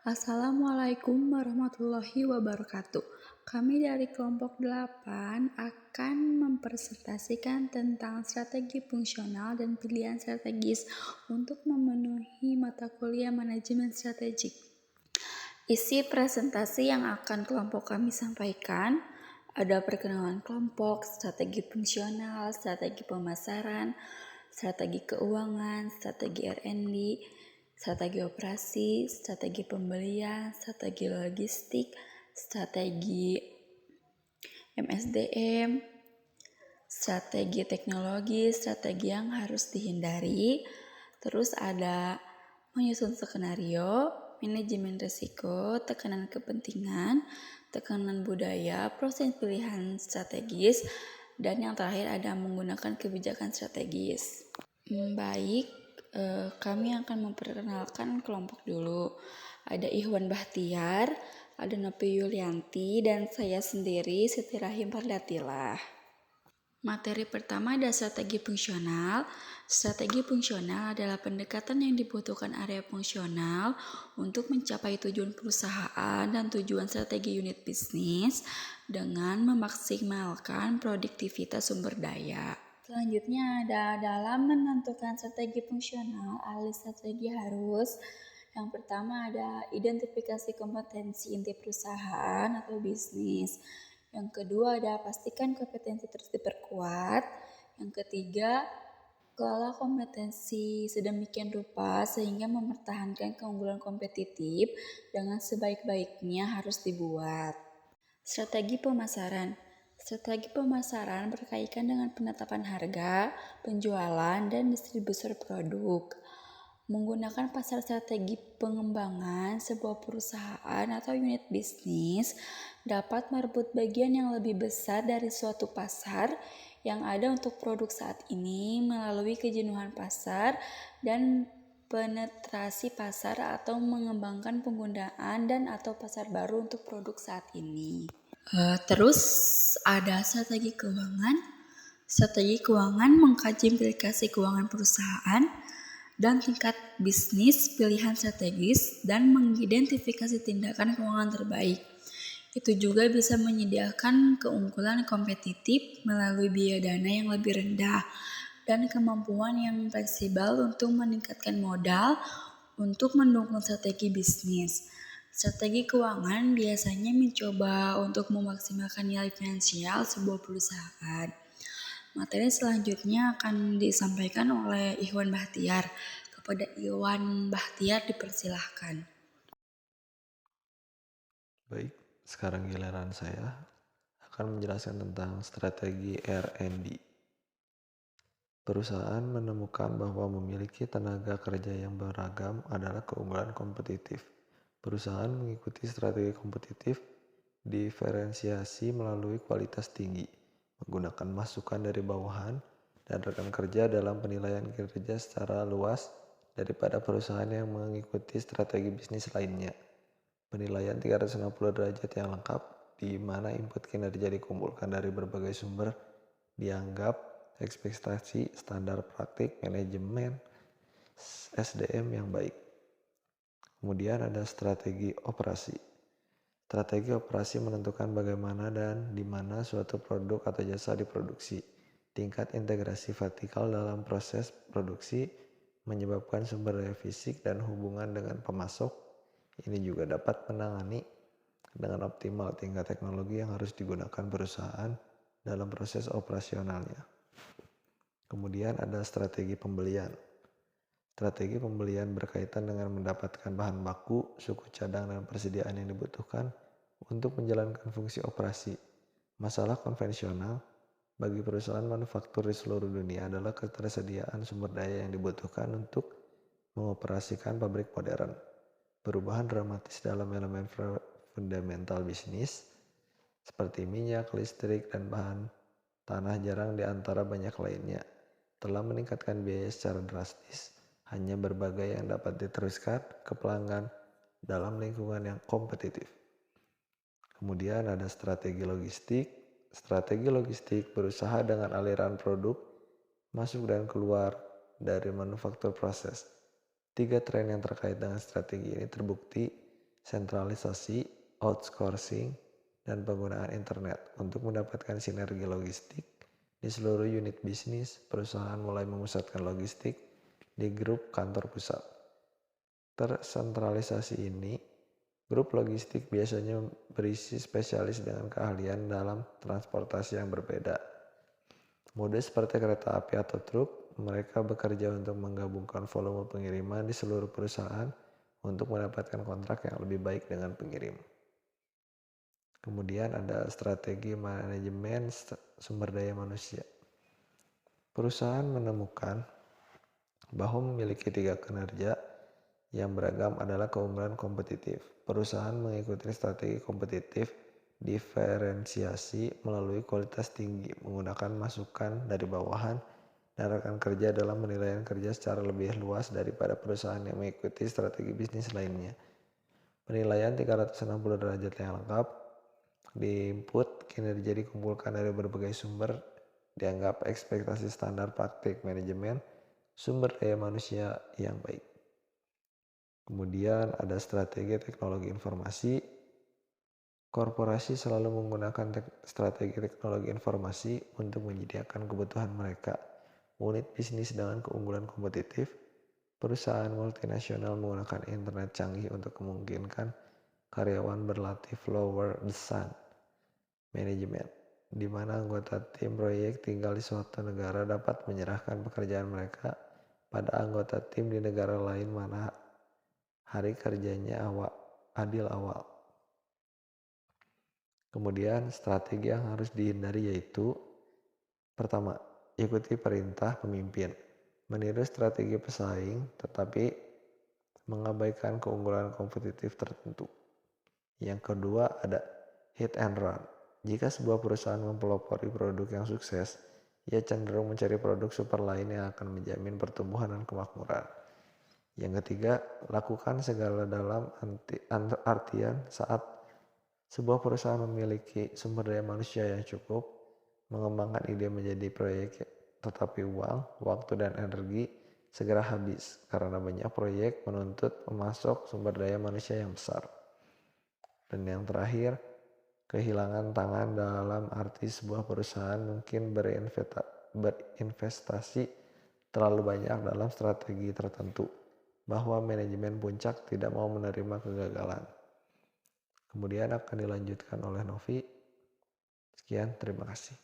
Assalamualaikum warahmatullahi wabarakatuh. Kami dari kelompok 8 akan mempresentasikan tentang strategi fungsional dan pilihan strategis untuk memenuhi mata kuliah manajemen strategik. Isi presentasi yang akan kelompok kami sampaikan ada perkenalan kelompok, strategi fungsional, strategi pemasaran, strategi keuangan, strategi R&D, strategi operasi, strategi pembelian, strategi logistik, strategi MSDM, strategi teknologi, strategi yang harus dihindari. Terus ada menyusun skenario, manajemen risiko, tekanan kepentingan, tekanan budaya, proses pilihan strategis, dan yang terakhir ada menggunakan kebijakan strategis. Baik, kami akan memperkenalkan kelompok dulu. Ada Ihwan Bahtiar, ada Nopi Yulianti, dan saya sendiri Siti Rahim Fardatilah. Materi pertama ada strategi fungsional. Strategi fungsional adalah pendekatan yang dibutuhkan area fungsional untuk mencapai tujuan perusahaan dan tujuan strategi unit bisnis dengan memaksimalkan produktivitas sumber daya. Selanjutnya ada dalam menentukan strategi fungsional, ahli strategi harus yang pertama ada identifikasi kompetensi inti perusahaan atau bisnis. Yang kedua ada pastikan kompetensi terus diperkuat. Yang ketiga, kelola kompetensi sedemikian rupa sehingga mempertahankan keunggulan kompetitif dengan sebaik-baiknya harus dibuat. Strategi pemasaran. Strategi pemasaran berkaitan dengan penetapan harga, penjualan, dan distribusi produk. Menggunakan pasar strategi pengembangan sebuah perusahaan atau unit bisnis dapat merebut bagian yang lebih besar dari suatu pasar yang ada untuk produk saat ini melalui kejenuhan pasar dan penetrasi pasar atau mengembangkan penggunaan dan atau pasar baru untuk produk saat ini. Terus ada strategi keuangan. Strategi keuangan mengkaji implikasi keuangan perusahaan dan tingkat bisnis pilihan strategis dan mengidentifikasi tindakan keuangan terbaik. Itu juga bisa menyediakan keunggulan kompetitif melalui biaya dana yang lebih rendah dan kemampuan yang fleksibel untuk meningkatkan modal untuk mendukung strategi bisnis. Strategi keuangan biasanya mencoba untuk memaksimalkan nilai finansial sebuah perusahaan. Materi selanjutnya akan disampaikan oleh Ihwan Bahtiar. Kepada Ihwan Bahtiar dipersilahkan. Baik, sekarang giliran saya akan menjelaskan tentang strategi R&D. Perusahaan menemukan bahwa memiliki tenaga kerja yang beragam adalah keunggulan kompetitif. Perusahaan mengikuti strategi kompetitif diferensiasi melalui kualitas tinggi, menggunakan masukan dari bawahan dan rekan kerja dalam penilaian kinerja secara luas daripada perusahaan yang mengikuti strategi bisnis lainnya. Penilaian 360 derajat yang lengkap, di mana input kinerja dikumpulkan dari berbagai sumber, dianggap ekspektasi standar praktik manajemen SDM yang baik. Kemudian ada strategi operasi. Strategi operasi menentukan bagaimana dan di mana suatu produk atau jasa diproduksi. Tingkat integrasi vertikal dalam proses produksi menyebabkan sumber daya fisik dan hubungan dengan pemasok. Ini juga dapat menangani dengan optimal tingkat teknologi yang harus digunakan perusahaan dalam proses operasionalnya. Kemudian ada strategi pembelian. Strategi pembelian berkaitan dengan mendapatkan bahan baku, suku cadang, dan persediaan yang dibutuhkan untuk menjalankan fungsi operasi. Masalah konvensional bagi perusahaan manufaktur di seluruh dunia adalah ketersediaan sumber daya yang dibutuhkan untuk mengoperasikan pabrik modern. Perubahan dramatis dalam elemen fundamental bisnis seperti minyak, listrik, dan bahan tanah jarang di antara banyak lainnya telah meningkatkan biaya secara drastis. Hanya berbagai yang dapat diteruskan ke pelanggan dalam lingkungan yang kompetitif. Kemudian ada strategi logistik. Strategi logistik berusaha dengan aliran produk masuk dan keluar dari manufaktur proses. 3 tren yang terkait dengan strategi ini terbukti sentralisasi, outsourcing, dan penggunaan internet. Untuk mendapatkan sinergi logistik di seluruh unit bisnis, perusahaan mulai memusatkan logistik di grup kantor pusat. Tersentralisasi ini, grup logistik biasanya berisi spesialis dengan keahlian dalam transportasi yang berbeda. Mode seperti kereta api atau truk, mereka bekerja untuk menggabungkan volume pengiriman di seluruh perusahaan untuk mendapatkan kontrak yang lebih baik dengan pengirim. Kemudian ada strategi manajemen sumber daya manusia. Perusahaan menemukan bahwa memiliki 3 kinerja yang beragam adalah keunggulan kompetitif. Perusahaan mengikuti strategi kompetitif diferensiasi melalui kualitas tinggi, menggunakan masukan dari bawahan dan rekan kerja dalam penilaian kerja secara lebih luas daripada perusahaan yang mengikuti strategi bisnis lainnya. Penilaian 360 derajat yang lengkap, di input kinerja dikumpulkan dari berbagai sumber, dianggap ekspektasi standar praktik manajemen sumber daya manusia yang baik. Kemudian ada strategi teknologi informasi. Korporasi selalu menggunakan strategi teknologi informasi untuk menyediakan kebutuhan mereka. Unit bisnis dengan keunggulan kompetitif. Perusahaan multinasional menggunakan internet canggih untuk memungkinkan karyawan berlatih lower the sun management, di mana anggota tim proyek tinggal di suatu negara dapat menyerahkan pekerjaan mereka pada anggota tim di negara lain mana hari kerjanya adil awal. Kemudian strategi yang harus dihindari yaitu pertama, ikuti perintah pemimpin, meniru strategi pesaing tetapi mengabaikan keunggulan kompetitif tertentu. Yang kedua ada hit and run. Jika sebuah perusahaan mempelopori produk yang sukses, ia cenderung mencari produk super lain yang akan menjamin pertumbuhan dan kemakmuran. Yang ketiga, lakukan segala dalam artian saat sebuah perusahaan memiliki sumber daya manusia yang cukup, mengembangkan ide menjadi proyek, tetapi uang, waktu, dan energi segera habis karena banyak proyek menuntut memasok sumber daya manusia yang besar. Dan yang terakhir, kehilangan tangan dalam arti sebuah perusahaan mungkin berinvestasi terlalu banyak dalam strategi tertentu, bahwa manajemen puncak tidak mau menerima kegagalan. Kemudian akan dilanjutkan oleh Novi. Sekian, terima kasih.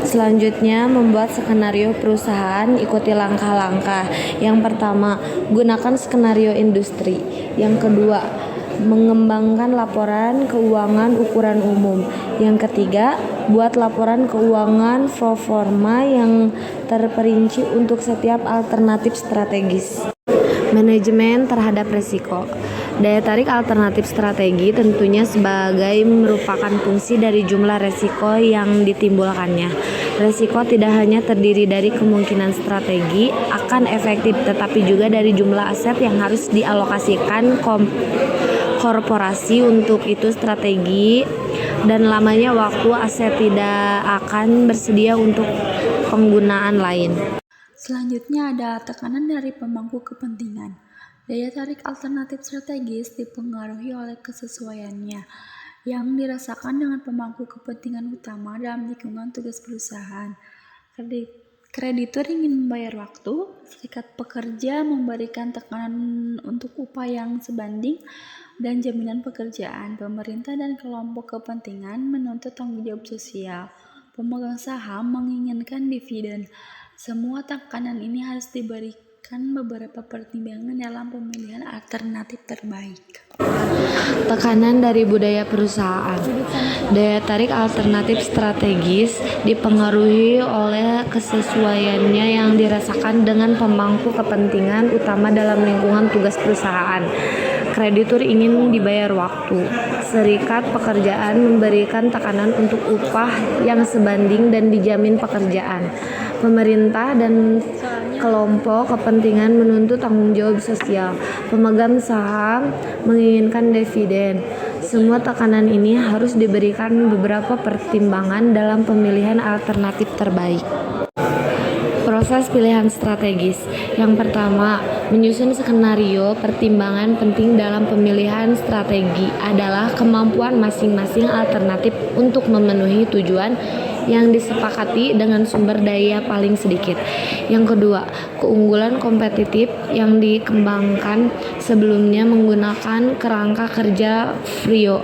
Selanjutnya, membuat skenario perusahaan, ikuti langkah-langkah. Yang pertama, gunakan skenario industri. Yang kedua, mengembangkan laporan keuangan ukuran umum. Yang ketiga, buat laporan keuangan pro forma yang terperinci untuk setiap alternatif strategis. Manajemen terhadap risiko. Daya tarik alternatif strategi tentunya sebagai merupakan fungsi dari jumlah risiko yang ditimbulkannya. Risiko tidak hanya terdiri dari kemungkinan strategi akan efektif, tetapi juga dari jumlah aset yang harus dialokasikan korporasi untuk itu strategi dan lamanya waktu aset tidak akan bersedia untuk penggunaan lain. Selanjutnya ada tekanan dari pemangku kepentingan. Daya tarik alternatif strategis dipengaruhi oleh kesesuaiannya yang dirasakan dengan pemangku kepentingan utama dalam lingkungan tugas perusahaan. Kreditur ingin membayar waktu, serikat pekerja memberikan tekanan untuk upah yang sebanding dan jaminan pekerjaan. Pemerintah dan kelompok kepentingan menuntut tanggung jawab sosial. Pemegang saham menginginkan dividen. Semua tekanan ini harus diberikan beberapa pertimbangan dalam pemilihan alternatif terbaik. Tekanan dari budaya perusahaan. Daya tarik alternatif strategis dipengaruhi oleh kesesuaiannya yang dirasakan dengan pemangku kepentingan utama dalam lingkungan tugas perusahaan. Kreditur ingin dibayar waktu. Serikat pekerjaan memberikan tekanan untuk upah yang sebanding dan dijamin pekerjaan. Pemerintah dan kelompok kepentingan menuntut tanggung jawab sosial. Pemegang saham menginginkan dividen. Semua tekanan ini harus diberikan beberapa pertimbangan dalam pemilihan alternatif terbaik. Proses pilihan strategis. Yang pertama, menyusun skenario. Pertimbangan penting dalam pemilihan strategi adalah kemampuan masing-masing alternatif untuk memenuhi tujuan yang disepakati dengan sumber daya paling sedikit. Yang kedua, keunggulan kompetitif yang dikembangkan sebelumnya menggunakan kerangka kerja Frio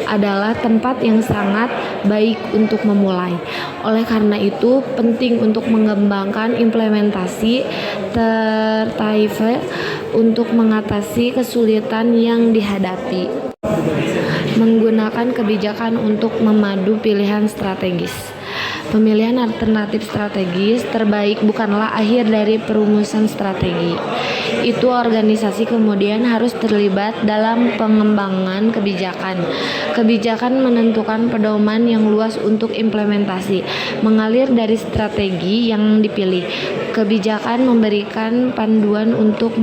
adalah tempat yang sangat baik untuk memulai. Oleh karena itu, penting untuk mengembangkan implementasi tertaife untuk mengatasi kesulitan yang dihadapi. Menggunakan kebijakan untuk memadu pilihan strategis. Pemilihan alternatif strategis terbaik bukanlah akhir dari perumusan strategi. Itu organisasi kemudian harus terlibat dalam pengembangan kebijakan. Kebijakan menentukan pedoman yang luas untuk implementasi, mengalir dari strategi yang dipilih. Kebijakan memberikan panduan untuk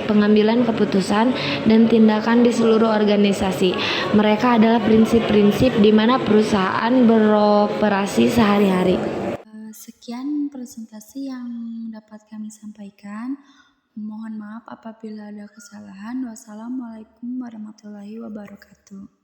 pengambilan keputusan dan tindakan di seluruh organisasi. Mereka adalah prinsip-prinsip di mana perusahaan beroperasi sehari-hari. Sekian presentasi yang dapat kami sampaikan. Mohon maaf apabila ada kesalahan. Wassalamualaikum warahmatullahi wabarakatuh.